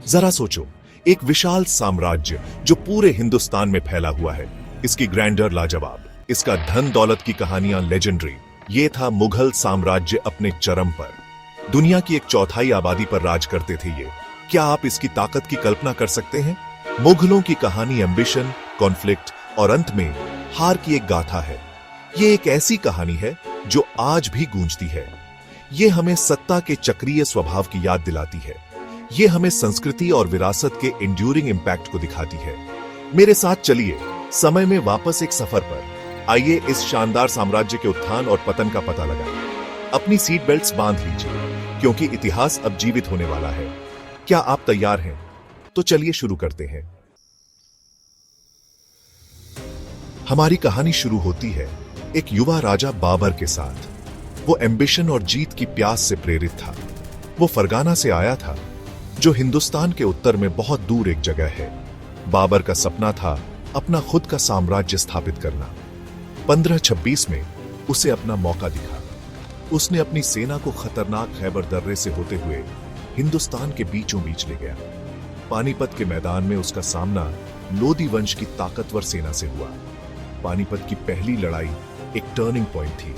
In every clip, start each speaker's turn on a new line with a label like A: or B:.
A: जरा सोचो, एक विशाल साम्राज्य जो पूरे हिंदुस्तान में फैला हुआ है, इसकी ग्रैंडर लाजवाब, इसका धन दौलत की कहानियां लेजेंडरी। ये था मुगल साम्राज्य अपने चरम पर। दुनिया की 1/4 आबादी पर राज करते थे ये। क्या आप इसकी ताकत की कल्पना कर सकते हैं? मुगलों की कहानी एम्बिशन, कॉन्फ्लिक्ट और अंत में हार की एक गाथा है। ये एक ऐसी कहानी है जो आज भी गूंजती है। ये हमें सत्ता के चक्रीय स्वभाव की याद दिलाती है। ये हमें संस्कृति और विरासत के एंड्यूरिंग इंपैक्ट को दिखाती है। मेरे साथ चलिए समय में वापस एक सफर पर। आइए इस शानदार साम्राज्य के उत्थान और पतन का पता लगाएं। अपनी सीट बेल्ट्स बांध लीजिए, क्योंकि इतिहास अब जीवित होने वाला है। क्या आप तैयार हैं? तो चलिए शुरू करते हैं। हमारी कहानी शुरू होती है एक युवा राजा बाबर के साथ। वो एम्बिशन और जीत की प्यास से प्रेरित था। वो फरगाना से आया था, जो हिंदुस्तान के उत्तर में बहुत दूर एक जगह है। बाबर का सपना था अपना खुद का साम्राज्य स्थापित करना। 1526 में उसे अपना मौका दिखा। उसने अपनी सेना को खतरनाक खैबर दर्रे से होते हुए हिंदुस्तान के बीचों बीच ले गया। पानीपत के मैदान में उसका सामना लोदी वंश की ताकतवर सेना से हुआ। पानीपत की पहली लड़ाई एक टर्निंग पॉइंट थी।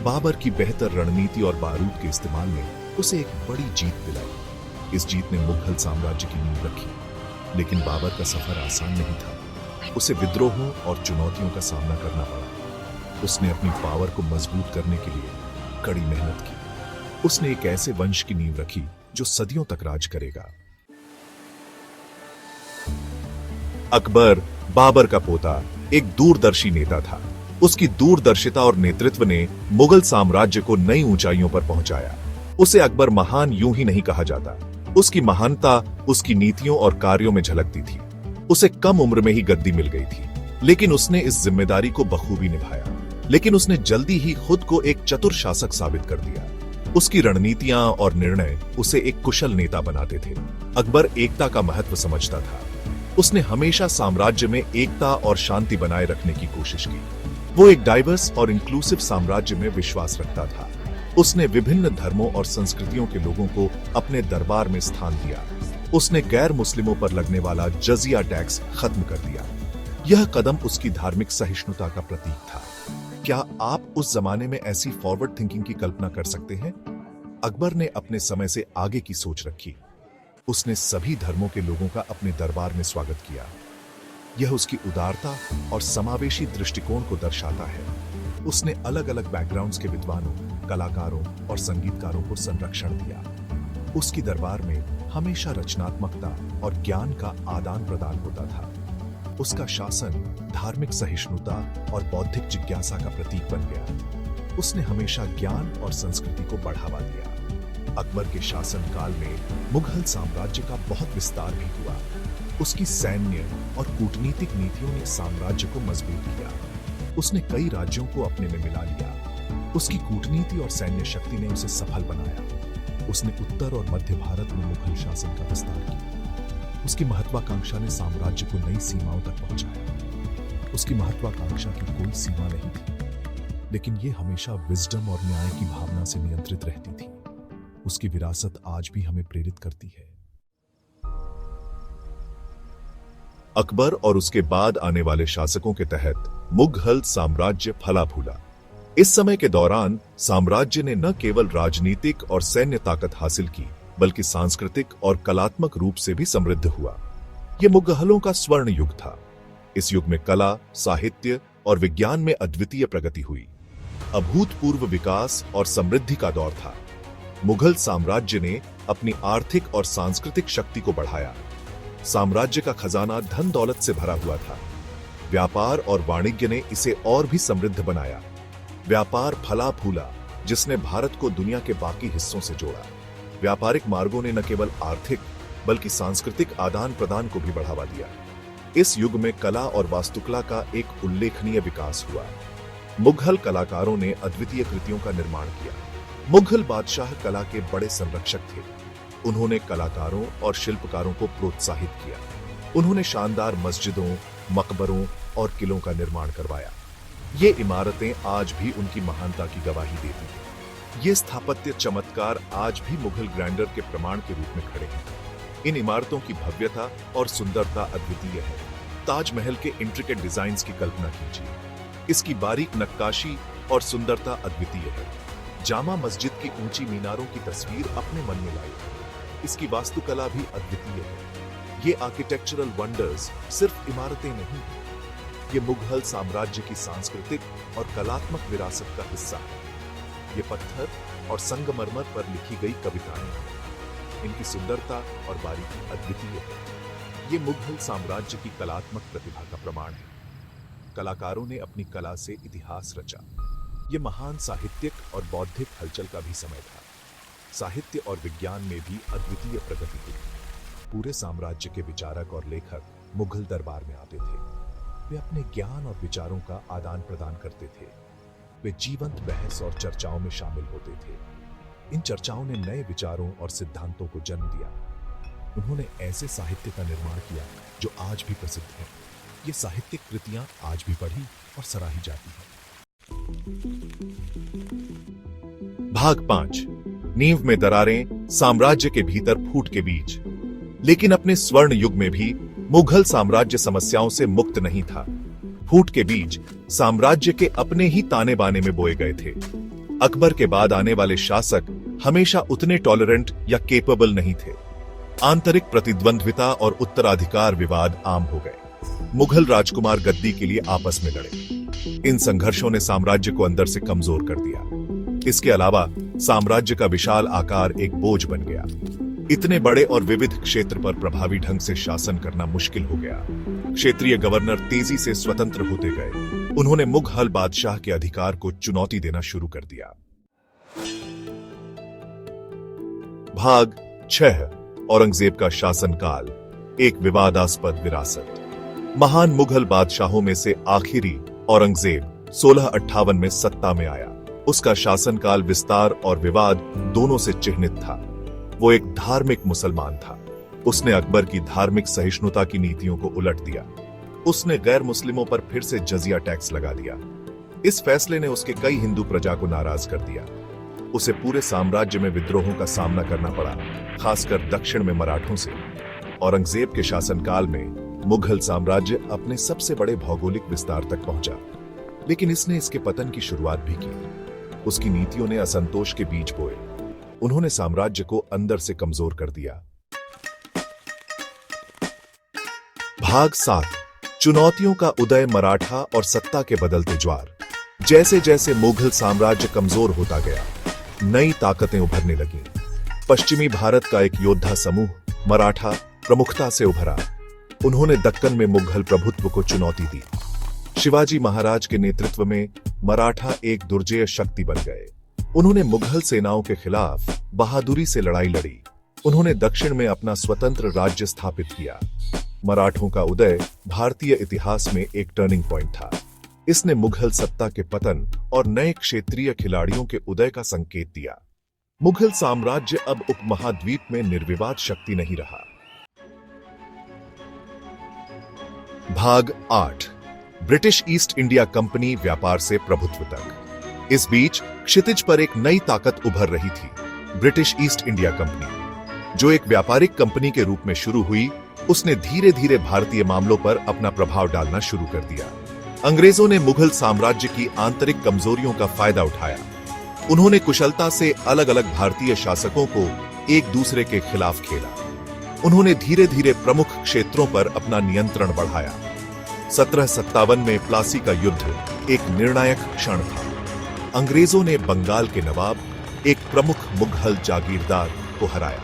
A: बाबर की बेहतर रणनीति और बारूद के इस्तेमाल ने उसे एक बड़ी जीत दिलाई। इस जीत ने मुगल साम्राज्य की नींव रखी। लेकिन बाबर का सफर आसान नहीं था। उसे विद्रोहों और चुनौतियों का सामना करना पड़ा। उसने अपनी पावर को मजबूत करने के लिए कड़ी मेहनत की। उसने एक ऐसे वंश की नींव रखी जो सदियों तक राज करेगा। अकबर, बाबर का पोता, एक दूरदर्शी नेता था। उसकी दूरदर्शिता और नेतृत्व ने मुगल साम्राज्य को नई ऊंचाइयों पर पहुंचाया। उसे अकबर महान यूं ही नहीं कहा जाता। उसकी महानता उसकी नीतियों और कार्यों में झलकती थी। उसे कम उम्र में ही गद्दी मिल गई थी, लेकिन उसने इस जिम्मेदारी को बखूबी निभाया। लेकिन उसने जल्दी ही खुद को एक चतुर शासक साबित कर दिया। उसकी रणनीतियां और निर्णय उसे एक कुशल नेता बनाते थे। अकबर एकता का महत्व समझता था। उसने हमेशा साम्राज्य में एकता और शांति बनाए रखने की कोशिश की। वो एक डाइवर्स और इंक्लूसिव साम्राज्य में विश्वास रखता था। उसने विभिन्न धर्मों और संस्कृतियों के लोगों को अपने दरबार में स्थान दिया। उसने गैर मुस्लिमों पर लगने वाला जजिया टैक्स खत्म कर दिया। यह कदम उसकी धार्मिक सहिष्णुता का प्रतीक था। क्या आप उस जमाने में ऐसी फॉरवर्ड थिंकिंग की कल्पना कर सकते हैं? अकबर ने अपने समय से आगे की सोच रखी। उसने सभी धर्मों के लोगों का अपने दरबार में स्वागत किया। यह उसकी उदारता और समावेशी दृष्टिकोण को दर्शाता है। उसने अलग अलग बैकग्राउंड्स के विद्वानों, कलाकारों और संगीतकारों को संरक्षण दिया। उसकी दरबार में हमेशा रचनात्मकता और ज्ञान का आदान प्रदान होता था। उसका शासन धार्मिक सहिष्णुता और बौद्धिक जिज्ञासा का प्रतीक बन गया। उसने हमेशा ज्ञान और संस्कृति को बढ़ावा दिया। अकबर के शासनकाल में मुगल साम्राज्य का बहुत विस्तार भी हुआ। उसकी सैन्य और कूटनीतिक नीतियों ने साम्राज्य को मजबूत किया। उसने कई राज्यों को अपने में मिला लिया। उसकी कूटनीति और सैन्य शक्ति ने उसे सफल बनाया। उसने उत्तर और मध्य भारत में मुगल शासन का विस्तार किया। उसकी महत्वाकांक्षा ने साम्राज्य को नई सीमाओं तक पहुंचाया। उसकी महत्वाकांक्षा की कोई सीमा नहीं थी, लेकिन यह हमेशा विजडम और न्याय की भावना से नियंत्रित रहती थी। उसकी विरासत आज भी हमें प्रेरित करती है। अकबर और उसके बाद आने वाले शासकों के तहत मुगल साम्राज्य फला फूला। इस समय के दौरान साम्राज्य ने न केवल राजनीतिक और सैन्य ताकत हासिल की, बल्कि सांस्कृतिक और कलात्मक रूप से भी समृद्ध हुआ। यह मुगलों का स्वर्ण युग था। इस युग में कला, साहित्य और विज्ञान में अद्वितीय प्रगति हुई। अभूतपूर्व विकास और समृद्धि का दौर था। मुगल साम्राज्य ने अपनी आर्थिक और सांस्कृतिक शक्ति को बढ़ाया। साम्राज्य का खजाना धन दौलत से भरा हुआ था। व्यापार और वाणिज्य ने इसे और भी समृद्ध बनाया। व्यापार फला फूला, जिसने भारत को दुनिया के बाकी हिस्सों से जोड़ा। व्यापारिक मार्गों ने न केवल आर्थिक बल्कि सांस्कृतिक आदान प्रदान को भी बढ़ावा दिया। इस युग में कला और वास्तुकला का एक उल्लेखनीय विकास हुआ। मुगल कलाकारों ने अद्वितीय कृतियों का निर्माण किया। मुगल बादशाह कला के बड़े संरक्षक थे। उन्होंने कलाकारों और शिल्पकारों को प्रोत्साहित किया। उन्होंने शानदार मस्जिदों, मकबरों और किलों का निर्माण करवाया। ये इमारतें आज भी उनकी महानता की गवाही देती हैं। ये स्थापत्य चमत्कार आज भी मुगल ग्रैंडर के प्रमाण के रूप में खड़े हैं। इन इमारतों की भव्यता और सुंदरता अद्वितीय है। ताजमहल के इंट्रिकेट डिजाइन्स की कल्पना कीजिए। इसकी बारीक नक्काशी और सुंदरता अद्वितीय है। जामा मस्जिद की ऊंची मीनारों की तस्वीर अपने मन में लाई। इसकी वास्तुकला भी अद्वितीय है। ये आर्किटेक्चरल वंडर्स सिर्फ इमारतें नहीं, ये मुगल साम्राज्य की सांस्कृतिक और कलात्मक विरासत का हिस्सा है। ये पत्थर और संगमरमर पर लिखी गई कविताएं हैं। इनकी सुंदरता और बारीकी अद्वितीय है। ये मुगल साम्राज्य की कलात्मक प्रतिभा का प्रमाण है। कलाकारों ने अपनी कला से इतिहास रचा। ये महान साहित्यिक और बौद्धिक हलचल का भी समय था। साहित्य और विज्ञान में भी अद्वितीय प्रगति हुई। पूरे साम्राज्य के विचारक और लेखक मुगल दरबार में आते थे। वे अपने ज्ञान और विचारों का आदान प्रदान करते थे। वे जीवंत बहस और चर्चाओं में शामिल होते थे। इन चर्चाओं ने नए विचारों और सिद्धांतों को जन्म दिया। उन्होंने ऐसे साहित्य का निर्माण किया जो आज भी प्रसिद्ध है। ये साहित्यिक कृतियां आज भी पढ़ी और सराही जाती हैं। भाग 5। नींव में दरारें, साम्राज्य के भीतर फूट के बीज। लेकिन अपने स्वर्ण युग में भी मुगल साम्राज्य समस्याओं से मुक्त नहीं था। फूट के बीज साम्राज्य के अपने ही ताने बाने में बोए गए थे। अकबर के बाद आने वाले शासक हमेशा उतने टॉलरेंट या केपेबल नहीं थे। आंतरिक प्रतिद्वंद्विता और उत्तराधिकार विवाद आम हो गए। मुगल राजकुमार गद्दी के लिए आपस में लड़े। इन संघर्षों ने साम्राज्य को अंदर से कमजोर कर दिया। इसके अलावा साम्राज्य का विशाल आकार एक बोझ बन गया। इतने बड़े और विविध क्षेत्र पर प्रभावी ढंग से शासन करना मुश्किल हो गया। क्षेत्रीय गवर्नर तेजी से स्वतंत्र होते गए। उन्होंने मुगल बादशाह के अधिकार को चुनौती देना शुरू कर दिया। भाग 6। औरंगजेब का शासनकाल, एक विवादास्पद विरासत। महान मुगल बादशाहों में से आखिरी औरंगजेब 1658 में सत्ता में आया। उसका शासनकाल विस्तार और विवाद दोनों से चिह्नित था। वो एक धार्मिक मुसलमान था। उसने अकबर की धार्मिक सहिष्णुता की नीतियों को उलट दिया। उसने गैर मुस्लिमों पर फिर से जजिया टैक्स लगा दिया। इस फैसले ने उसके कई हिंदू प्रजा को नाराज कर दिया। उसे पूरे साम्राज्य में विद्रोहों का सामना करना पड़ा, खासकर दक्षिण में मराठों से। औरंगजेब के शासनकाल में मुगल साम्राज्य अपने सबसे बड़े भौगोलिक विस्तार तक पहुंचा, लेकिन इसने इसके पतन की शुरुआत भी की। उसकी नीतियों ने असंतोष के बीज बोए। उन्होंने साम्राज्य को अंदर से कमजोर कर दिया। भाग 7। चुनौतियों का उदय, मराठा और सत्ता के बदलते ज्वार। जैसे जैसे मुगल साम्राज्य कमजोर होता गया, नई ताकतें उभरने लगीं। पश्चिमी भारत का एक योद्धा समूह मराठा प्रमुखता से उभरा। उन्होंने दक्कन में मुगल प्रभुत्व को चुनौती दी। शिवाजी महाराज के नेतृत्व में मराठा एक दुर्जेय शक्ति बन गए। उन्होंने मुगल सेनाओं के खिलाफ बहादुरी से लड़ाई लड़ी। उन्होंने दक्षिण में अपना स्वतंत्र राज्य स्थापित किया। मराठों का उदय भारतीय इतिहास में एक टर्निंग पॉइंट था। इसने मुगल सत्ता के पतन और नए क्षेत्रीय खिलाड़ियों के उदय का संकेत दिया। मुगल साम्राज्य अब उपमहाद्वीप में निर्विवाद शक्ति नहीं रहा। भाग 8। ब्रिटिश ईस्ट इंडिया कंपनी, व्यापार से प्रभुत्व तक। इस बीच क्षितिज पर एक नई ताकत उभर रही थी, ब्रिटिश ईस्ट इंडिया कंपनी। जो एक व्यापारिक कंपनी के रूप में शुरू हुई, उसने धीरे धीरे भारतीय मामलों पर अपना प्रभाव डालना शुरू कर दिया। अंग्रेजों ने मुगल साम्राज्य की आंतरिक कमजोरियों का फायदा उठाया। उन्होंने कुशलता से अलग अलग भारतीय शासकों को एक दूसरे के खिलाफ खेला। उन्होंने धीरे धीरे प्रमुख क्षेत्रों पर अपना नियंत्रण बढ़ाया। 1757 में प्लासी का युद्ध एक निर्णायक क्षण था। अंग्रेजों ने बंगाल के नवाब, एक प्रमुख मुगल जागीरदार, को हराया।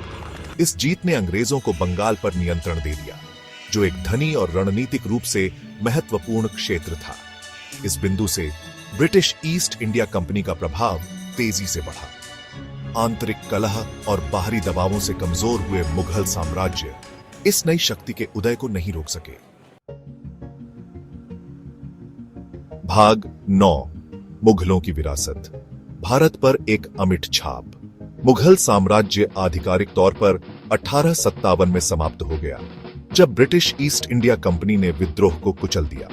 A: इस जीत ने अंग्रेजों को बंगाल पर नियंत्रण दे दिया, जो एक धनी और रणनीतिक रूप से महत्वपूर्ण क्षेत्र था। इस बिंदु से ब्रिटिश ईस्ट इंडिया कंपनी का प्रभाव तेजी से बढ़ा। आंतरिक कलह और बाहरी दबावों से कमजोर हुए मुगल साम्राज्य इस नई शक्ति के उदय को नहीं रोक सके। भाग 9। मुगलों की विरासत, भारत पर एक अमिट छाप। मुगल साम्राज्य आधिकारिक तौर पर 1857 में समाप्त हो गया, जब ब्रिटिश ईस्ट इंडिया कंपनी ने विद्रोह को कुचल दिया।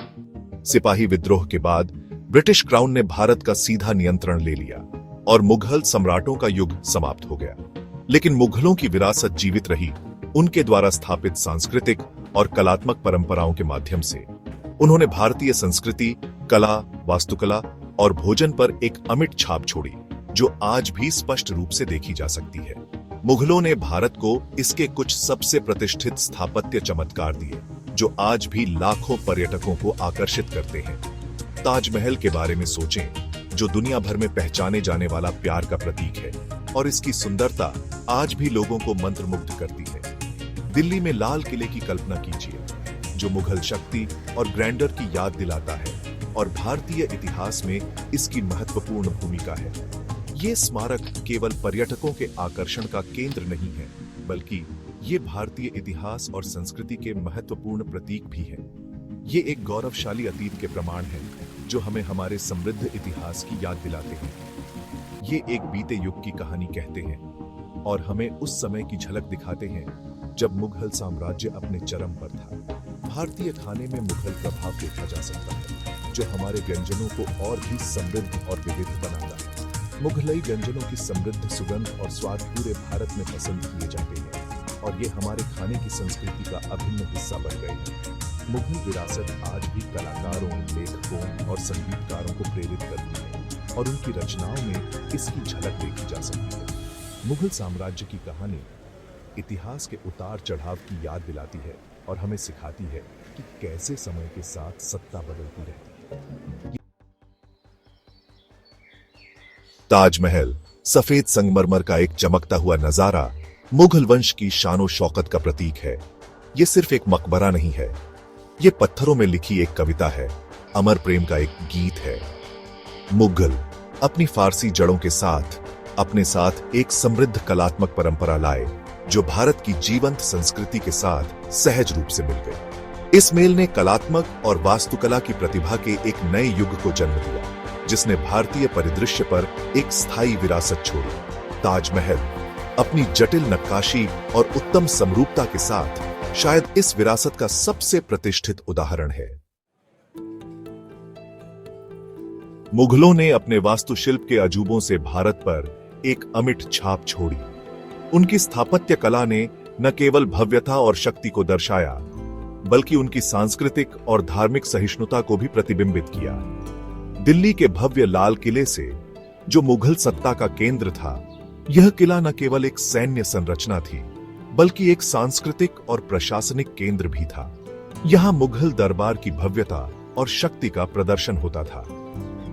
A: सिपाही विद्रोह के बाद ब्रिटिश क्राउन ने भारत का सीधा नियंत्रण ले लिया और मुगल सम्राटों का युग समाप्त हो गया। लेकिन मुगलों की विरासत जीवित रही उनके द्वारा स्थापित सांस्कृतिक और कलात्मक परंपराओं के माध्यम से उन्होंने भारतीय संस्कृति, कला, वास्तुकला और भोजन पर एक अमिट छाप छोड़ी, जो आज भी स्पष्ट रूप से देखी जा सकती है। मुगलों ने भारत को इसके कुछ सबसे प्रतिष्ठित स्थापत्य चमत्कार दिए, जो आज भी लाखों पर्यटकों को आकर्षित करते हैं। ताजमहल के बारे में सोचें, जो दुनिया भर में पहचाने जाने वाला प्यार का प्रतीक है, और इसकी सुंदरता आज भी लोगों को मंत्रमुग्ध करती है। दिल्ली में लाल किले की कल्पना कीजिए, जो मुगल शक्ति और ग्रैंडर की याद दिलाता है, और भारतीय इतिहास में इसकी महत्वपूर्ण भूमिका है। ये स्मारक केवल पर्यटकों के आकर्षण का केंद्र नहीं है, बल्कि ये भारतीय इतिहास और संस्कृति के महत्वपूर्ण प्रतीक भी है। ये एक गौरवशाली अतीत के प्रमाण है, जो हमें हमारे समृद्ध इतिहास की याद दिलाते हैं। ये एक बीते युग की कहानी कहते हैं और हमें उस समय की झलक दिखाते हैं जब मुगल साम्राज्य अपने चरम पर था। भारतीय खाने में मुगल प्रभाव देखा जा सकता है, जो हमारे व्यंजनों को और भी समृद्ध और विविध बनाता है। मुगलई व्यंजनों की समृद्ध सुगंध और स्वाद पूरे भारत में पसंद किए जाते हैं, और ये हमारे खाने की संस्कृति का अभिन्न हिस्सा बन गए हैं। मुगल विरासत आज भी कलाकारों, लेखकों और संगीतकारों को प्रेरित करती है, और उनकी रचनाओं में इसकी झलक देखी जा सकती है। मुगल साम्राज्य की कहानी इतिहास के उतार चढ़ाव की याद दिलाती है और हमें सिखाती है कि कैसे समय के साथ सत्ता बदलती रहती है। ताजमहल, सफेद संगमरमर का एक चमकता हुआ नजारा, मुगल वंश की शानो शौकत का प्रतीक है। ये सिर्फ एक मकबरा नहीं है, ये पत्थरों में लिखी एक कविता है, अमर प्रेम का एक गीत है। मुगल अपनी फारसी जड़ों के साथ अपने साथ एक समृद्ध कलात्मक परंपरा लाए, जो भारत की जीवंत संस्कृति के साथ सहज रूप से मिल गई। इस मेल ने कलात्मक और वास्तुकला की प्रतिभा के एक नए युग को जन्म दिया, जिसने भारतीय परिदृश्य पर एक स्थायी विरासत छोड़ी। ताजमहल अपनी जटिल नक्काशी और उत्तम समरूपता के साथ शायद इस विरासत का सबसे प्रतिष्ठित उदाहरण है। मुगलों ने अपने वास्तुशिल्प के अजूबों से भारत पर एक अमिट छाप छोड़ी। उनकी स्थापत्य कला ने न केवल भव्यता और शक्ति को दर्शाया, बल्कि उनकी सांस्कृतिक और धार्मिक सहिष्णुता को भी प्रतिबिंबित किया। दिल्ली के भव्य लाल किले से, जो मुगल सत्ता का केंद्र था, यह किला न केवल एक सैन्य संरचना थी, बल्कि एक सांस्कृतिक और प्रशासनिक केंद्र भी था। यहाँ मुगल दरबार की भव्यता और शक्ति का प्रदर्शन होता था।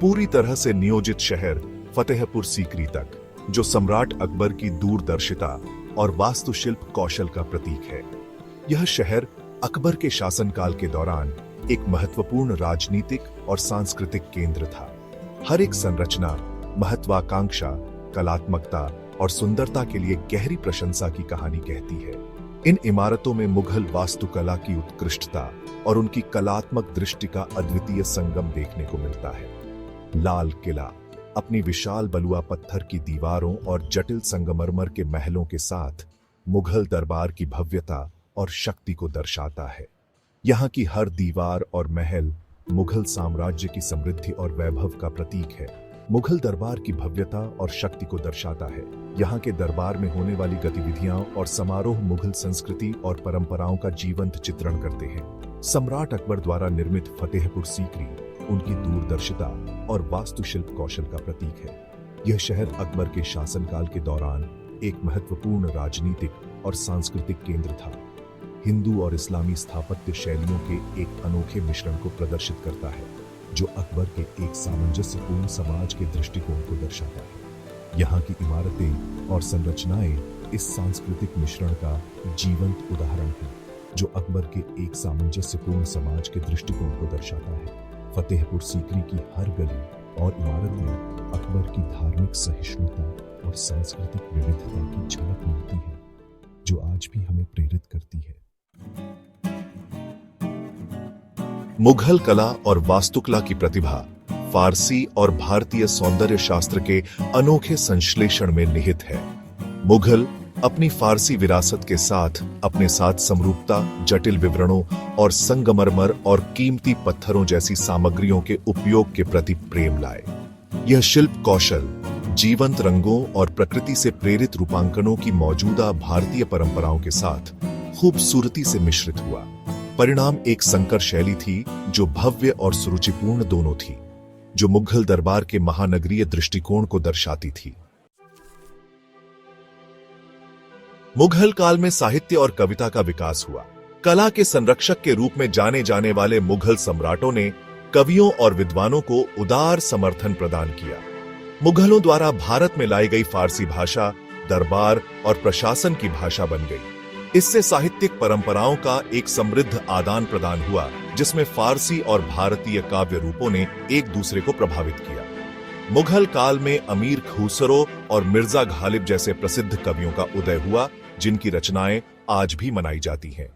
A: पूरी तरह से नियोजित शहर फतेहपुर सीकरी तक, जो सम्राट अकबर की दूरदर्शिता और वास्तुशिल्प कौशल का प्रतीक है। यह शहर अकबर के शासनकाल के दौरान एक महत्वपूर्ण राजनीतिक और सांस्कृतिक केंद्र था। हर एक संरचना महत्वाकांक्षा, कलात्मकता और सुंदरता के लिए गहरी प्रशंसा की कहानी कहती है। इन इमारतों में मुगल वास्तुकला की उत्कृष्टता और उनकी कलात्मक दृष्टि का अद्वितीय संगम देखने को मिलता है। लाल किला अपनी विशाल बलुआ पत्थर की दीवारों और जटिल संगमरमर के महलों के साथ मुगल दरबार की भव्यता और शक्ति को दर्शाता है। यहाँ की हर दीवार और महल मुगल साम्राज्य की समृद्धि और वैभव का प्रतीक है। मुगल दरबार की भव्यता और शक्ति को दर्शाता है। यहाँ के दरबार में होने वाली गतिविधियां और समारोह मुगल संस्कृति और परंपराओं का जीवंत चित्रण करते हैं। सम्राट अकबर द्वारा निर्मित फतेहपुर सीकरी उनकी दूरदर्शिता और वास्तुशिल्प कौशल का प्रतीक है। यह शहर अकबर के शासनकाल के दौरान एक महत्वपूर्ण राजनीतिक और सांस्कृतिक केंद्र था। हिंदू और इस्लामी स्थापत्य शैलियों के एक अनोखे मिश्रण को प्रदर्शित करता है, जो अकबर के एक सामंजस्यपूर्ण समाज के दृष्टिकोण को दर्शाता है। यहाँ की इमारतें और संरचनाएं इस सांस्कृतिक मिश्रण का जीवंत उदाहरण है, जो अकबर के एक सामंजस्यपूर्ण समाज के दृष्टिकोण को दर्शाता है। फतेहपुर सीकरी की हर गली और इमारत में अकबर की धार्मिक सहिष्णुता और सांस्कृतिक विविधता की झलक मिलती है, जो आज भी हमें प्रेरित करती है। मुगल कला और वास्तुकला की प्रतिभा फारसी और भारतीय सौंदर्य शास्त्र के अनोखे संश्लेषण में निहित है। मुगल अपनी फारसी विरासत के साथ अपने साथ समरूपता, जटिल विवरणों और संगमरमर और कीमती पत्थरों जैसी सामग्रियों के उपयोग के प्रति प्रेम लाए। यह शिल्प कौशल जीवंत रंगों और प्रकृति से प्रेरित रूपांकनों की मौजूदा भारतीय परंपराओं के साथ खूबसूरती से मिश्रित हुआ। परिणाम एक संकर शैली थी जो भव्य और सुरुचिपूर्ण दोनों थी, जो मुगल दरबार के महानगरीय दृष्टिकोण को दर्शाती थी। मुगल काल में साहित्य और कविता का विकास हुआ। कला के संरक्षक के रूप में जाने जाने वाले मुगल सम्राटों ने कवियों और विद्वानों को उदार समर्थन प्रदान किया। मुगलों द्वारा भारत में लाई गई फारसी भाषा दरबार और प्रशासन की भाषा बन गई। इससे साहित्यिक परंपराओं का एक समृद्ध आदान प्रदान हुआ, जिसमें फारसी और भारतीय काव्य रूपों ने एक दूसरे को प्रभावित किया। मुगल काल में अमीर खुसरो और मिर्जा गालिब जैसे प्रसिद्ध कवियों का उदय हुआ, जिनकी रचनाएं आज भी मनाई जाती हैं।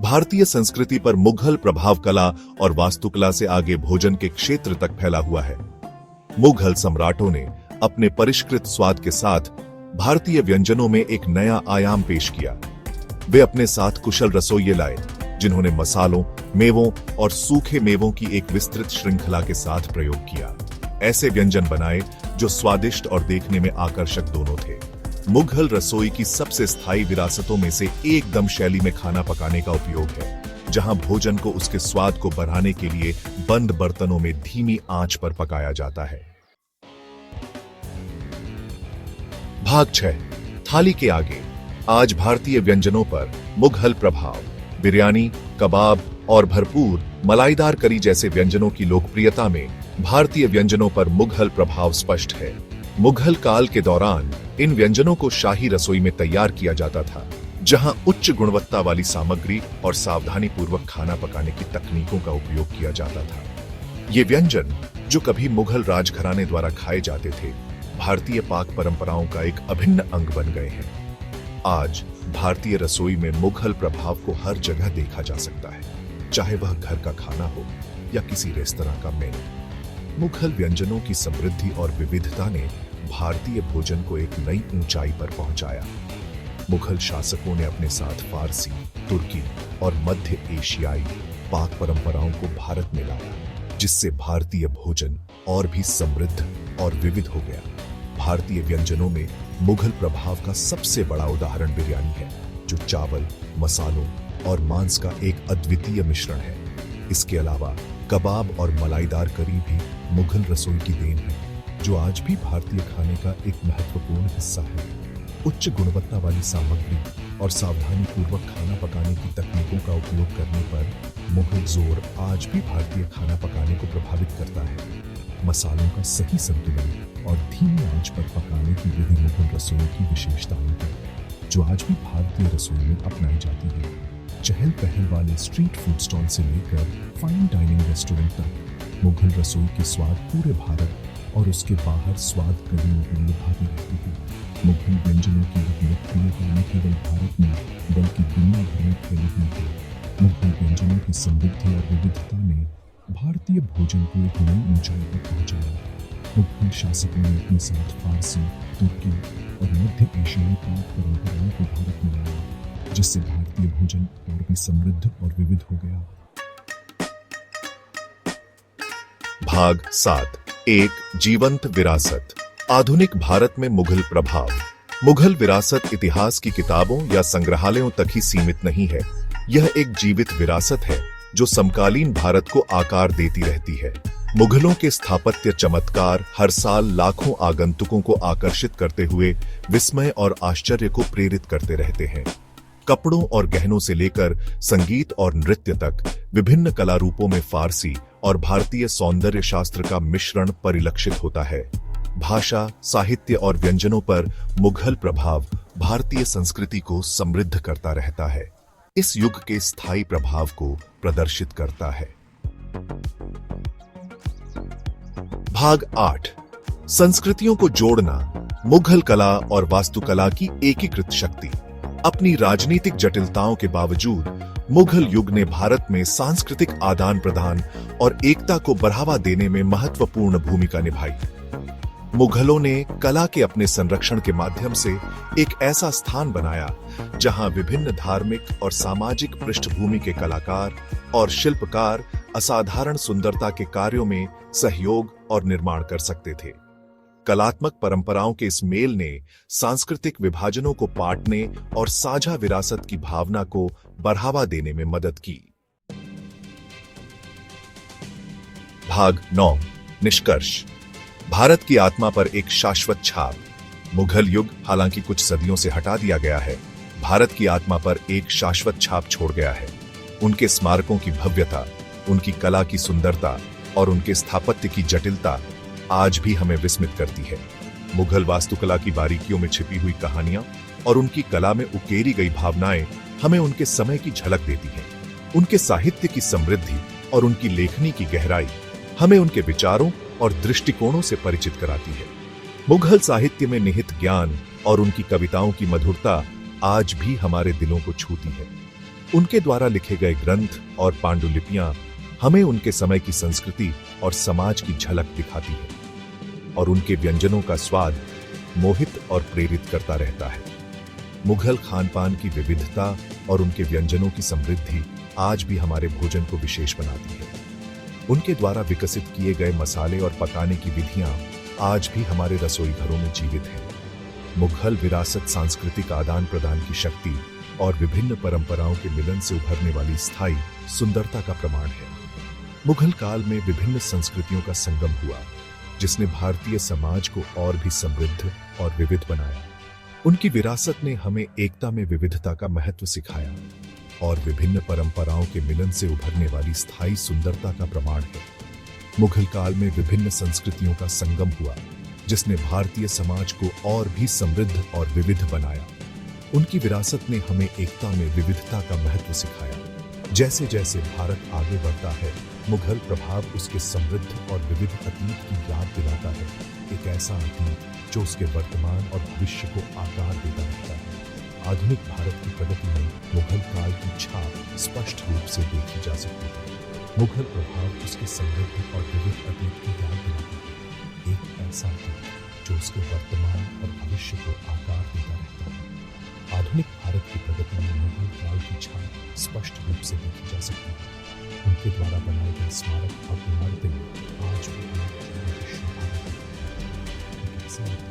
A: भारतीय संस्कृति पर मुगल प्रभाव कला और वास्तुकला से आगे भोजन के क्षेत्र तक फैला हुआ है। मुगल सम्राटों ने अपने परिष्कृत स्वाद के साथ भारतीय व्यंजनों में एक नया आयाम पेश किया। वे अपने साथ कुशल रसोइये लाए, जिन्होंने मसालों, मेवों और सूखे मेवों की एक विस्तृत श्रृंखला के साथ प्रयोग किया। ऐसे व्यंजन बनाए जो स्वादिष्ट और देखने में आकर्षक दोनों थे। मुगल रसोई की सबसे स्थायी विरासतों में से एक दम शैली में खाना पकाने का उपयोग है, जहां भोजन को उसके स्वाद को बढ़ाने के लिए बंद बर्तनों में धीमी आंच पर पकाया जाता है। भाग 6, थाली के आगे। आज भारतीय व्यंजनों पर मुगल प्रभाव। बिरयानी, कबाब और भरपूर मलाईदार करी जैसे व्यंजनों की लोकप्रियता में भारतीय व्यंजनों पर मुगल प्रभाव स्पष्ट है। मुगल काल के दौरान इन व्यंजनों को शाही रसोई में तैयार किया जाता था, जहां उच्च गुणवत्ता वाली सामग्री और सावधानी पूर्वक खाना पकाने की तकनीकों का उपयोग किया जाता था। ये व्यंजन, जो कभी मुगल राजघराने द्वारा खाए जाते थे, भारतीय पाक परंपराओं का एक अभिन्न अंग बन गए हैं। आज भारतीय रसोई में मुगल प्रभाव को हर जगह देखा जा सकता है, चाहे वह घर का खाना हो या किसी रेस्तरां का मेनू। मुगल व्यंजनों की समृद्धि और विविधता ने भारतीय भोजन को एक नई ऊंचाई पर पहुंचाया। मुगल शासकों ने अपने साथ फारसी, तुर्की और मध्य एशियाई पाक परंपराओं को भारत में लाया, जिससे भारतीय भोजन और भी समृद्ध और विविध हो गया। भारतीय व्यंजनों में मुगल प्रभाव का सबसे बड़ा उदाहरण बिरयानी है, जो चावल, मसालों और मांस का एक अद्वितीय मिश्रण है। इसके अलावा कबाब और मलाईदार करी भी मुगल रसोई की देन है, जो आज भी भारतीय खाने का एक महत्वपूर्ण हिस्सा है। उच्च गुणवत्ता वाली सामग्री और सावधानी पूर्वक खाना पकाने की तकनीकों का उपयोग करने पर मुगल जोर आज भी भारतीय खाना पकाने को प्रभावित करता है। मसालों का सही संतुलन और धीमी आंच पर पकाने की विधि मुगल रसोई की विशेषताएं हैं, जो आज भी भारतीय रसोई में अपनाई जाती है। चहल पहल वाले स्ट्रीट फूड स्टॉल से लेकर फाइन डाइनिंग रेस्टोरेंट तक मुगल रसोई के स्वाद पूरे भारत और उसके बाहर स्वाद कड़ियों के लिए भाती रहती है। मुगल व्यंजनों की लोकप्रियता न केवल भारत में बल्कि दुनिया भर में फैली हुई है। मुगल व्यंजनों की समृद्धि और विविधता ने भारतीय भोजन को एक नई ऊंचाई पर पहुंचाया। मुगल शासकों ने अपने साथ फारसी, तुर्की और मध्य एशियाई पाक परंपराओं को भारत में लाया, जिससे भारतीय भोजन और भी समृद्ध और विविध हो गया। भाग 7, एक जीवंत विरासत। आधुनिक भारत में मुगल प्रभाव। मुगल विरासत इतिहास की किताबों या संग्रहालयों तक ही सीमित नहीं है। यह एक जीवित विरासत है जो समकालीन भारत को आकार देती रहती है। मुगलों के स्थापत्य चमत्कार हर साल लाखों आगंतुकों को आकर्षित करते हुए विस्मय और आश्चर्य को प्रेरित करते रहते हैं। कपड़ों और गहनों से लेकर संगीत और नृत्य तक विभिन्न कला रूपों में फारसी और भारतीय सौंदर्य शास्त्र का मिश्रण परिलक्षित होता है। भाषा, साहित्य और व्यंजनों पर मुगल प्रभाव भारतीय संस्कृति को समृद्ध करता रहता है, इस युग के स्थायी प्रभाव को प्रदर्शित करता है। भाग 8, संस्कृतियों को जोड़ना। मुगल कला और वास्तुकला की एकीकृत शक्ति। अपनी राजनीतिक जटिलताओं के बावजूद मुगल युग ने भारत में सांस्कृतिक आदान प्रदान और एकता को बढ़ावा देने में महत्वपूर्ण भूमिका निभाई। मुगलों ने कला के अपने संरक्षण के माध्यम से एक ऐसा स्थान बनाया जहां विभिन्न धार्मिक और सामाजिक पृष्ठभूमि के कलाकार और शिल्पकार असाधारण सुंदरता के कार्यों में सहयोग और निर्माण कर सकते थे। कलात्मक परंपराओं के इस मेल ने सांस्कृतिक विभाजनों को पाटने और साझा विरासत की भावना को बढ़ावा देने में मदद की। भाग 9 निष्कर्ष। भारत की आत्मा पर एक शाश्वत छाप। मुगल युग हालांकि कुछ सदियों से हटा दिया गया है, भारत की आत्मा पर एक शाश्वत छाप छोड़ गया है। उनके स्मारकों की भव्यता, उनकी कला की सुंदरता और उनके स्थापत्य की जटिलता आज भी हमें विस्मित करती है। मुगल वास्तुकला की बारीकियों में छिपी हुई कहानियां और उनकी कला में उकेरी गई भावनाएं हमें उनके समय की झलक देती हैं। उनके साहित्य की समृद्धि और उनकी लेखनी की गहराई हमें उनके विचारों और दृष्टिकोणों से परिचित कराती है। मुगल साहित्य में निहित ज्ञान और उनकी कविताओं की मधुरता आज भी हमारे दिलों को छूती है। उनके द्वारा लिखे गए ग्रंथ और पांडुलिपियां हमें उनके समय की संस्कृति और समाज की झलक दिखाती है, और उनके व्यंजनों का स्वाद मोहित और प्रेरित करता रहता है। मुगल खानपान की विविधता और उनके व्यंजनों की समृद्धि आज भी हमारे भोजन को विशेष बनाती है। उनके द्वारा विकसित किए गए मसाले और पकाने की विधियां आज भी हमारे रसोई घरों में जीवित हैं। मुगल विरासत सांस्कृतिक आदान प्रदान की शक्ति और विभिन्न परंपराओं के मिलन से उभरने वाली स्थायी सुंदरता का प्रमाण है। मुगल काल में विभिन्न संस्कृतियों का संगम हुआ, जिसने भारतीय समाज को और भी समृद्ध और विविध बनाया। उनकी विरासत ने हमें एकता में विविधता का महत्व सिखाया और विभिन्न परंपराओं के मिलन से उभरने वाली स्थायी सुंदरता का प्रमाण है। मुगल काल में विभिन्न संस्कृतियों का संगम हुआ, जिसने भारतीय समाज को और भी समृद्ध और विविध बनाया। उनकी विरासत ने हमें एकता में विविधता का महत्व सिखाया। जैसे जैसे भारत आगे बढ़ता है, मुगल प्रभाव उसके समृद्ध और विविध अतीत की याद दिलाता है, एक ऐसा अतीत जो उसके वर्तमान और भविष्य को आकार देता रहता है। आधुनिक भारत की प्रगति में मुगल काल की छाप स्पष्ट रूप से देखी जा सकती है। मुगल प्रभाव उसके समृद्ध और विविध अतीत की याद दिलाता है, एक ऐसा अतीत जो उसके वर्तमान और भविष्य को आकार देता रहता है। आधुनिक भारत की प्रगति में मुगल काल की छाप स्पष्ट रूप से देखी जा सकती है। उनके द्वारा बनाए गए स्मारक और इमारतें आज भी हमारे जीवन को शोभा देती हैं।